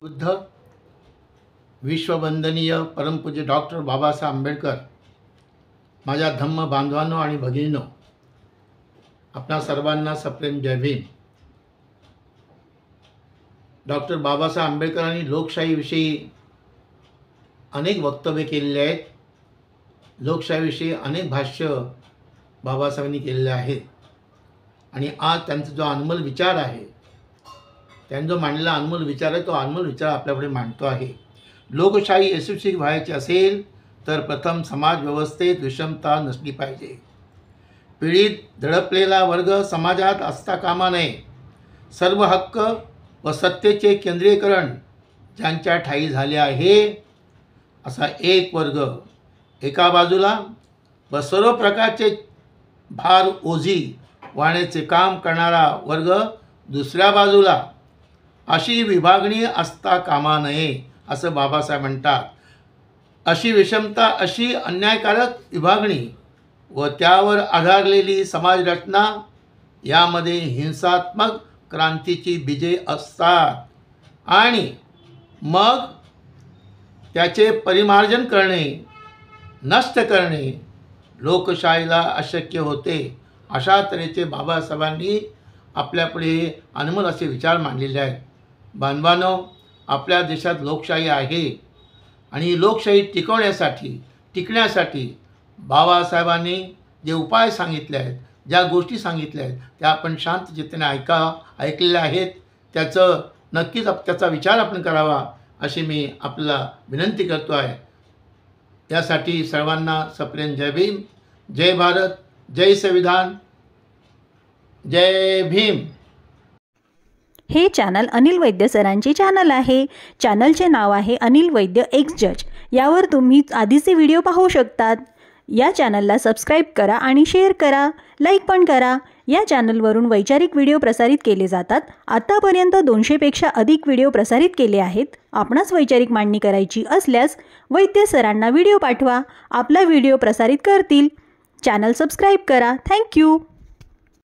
बुद्ध विश्ववंदनीय परमपूज्य डॉक्टर बाबासाहेब आंबेडकर, माझ्या धम्म बांधवांनो आणि भगिनींनो, आपणा सर्वांना सप्रेम जय भीम। डॉक्टर बाबासाहेब आंबेडकरांनी लोकशाहीविषयी अनेक वक्तव्य केलेले आहेत। लोकशाहीविषयी अनेक भाष्य बाबासाहेबांनी केलेले आहेत आणि आज त्यांचा जो अनमोल विचार आहे, त्यांनी जो मांडलेला अनमोल विचार आहे, तो अनमोल विचार आपल्यापुढे मांडतो आहे। लोकशाही यशस्वी व्हायची असेल तर प्रथम समाज व्यवस्थेत विषमता नसली पाहिजे। पीडित धडपलेला वर्ग समाजात असता कामा नये। सर्व हक्क व सत्तेचे केंद्रीकरण ज्यांच्या ठायी झाले आहे, असा एक वर्ग एका बाजूला व सर्व प्रकारचे भार ओझी वाहण्याचे काम करणारा वर्ग दुसऱ्या बाजूला, अशी विभागणी असता कामा नये असं बाबासाहेब म्हणतात। अशी विषमता, अशी अन्यायकारक विभागणी व त्यावर आधारलेली समाजरचना यामध्ये हिंसात्मक क्रांतीची बीजे असतात आणि मग त्याचे परिमार्जन करणे, नष्ट करणे लोकशाहीला अशक्य होते। अशा तऱ्हेचे बाबासाहेबांनी आपल्यापुढे अनमोल असे विचार मांडलेले आहेत। बांधवांनो, आपल्या देशात लोकशाही आहे आणि लोकशाही टिकण्यासाठी बाबासाहेबांनी जे उपाय सांगितले आहेत, ज्या गोष्टी सांगितल्या आहेत, त्या आपण शांत चित्ताने ऐकलेल्या आहेत। त्याचं नक्कीच त्याचा विचार आपण करावा अशी मी आपल्याला विनंती करतो आहे। यासाठी सर्वांना सप्रेम जय भीम। जय भारत, जय संविधान, जय भीम। हे चॅनल अनिल वैद्य सरांचे चॅनल आहे। चॅनलचे नाव आहे अनिल वैद्य एक्स जज। यावर तुम्ही आधीचे व्हिडिओ पाहू शकतात। या चॅनलला सबस्क्राइब करा आणि शेअर करा, लाईक पण करा। या चॅनलवरून वैचारिक व्हिडिओ प्रसारित केले जातात। आतापर्यंत 200 पेक्षा अधिक व्हिडिओ प्रसारित केले आहेत। आपणास वैचारिक मांडणी करायची असल्यास वैद्य सरांना व्हिडिओ पाठवा, आपला व्हिडिओ प्रसारित करतील। चॅनल सबस्क्राइब करा। Thank you.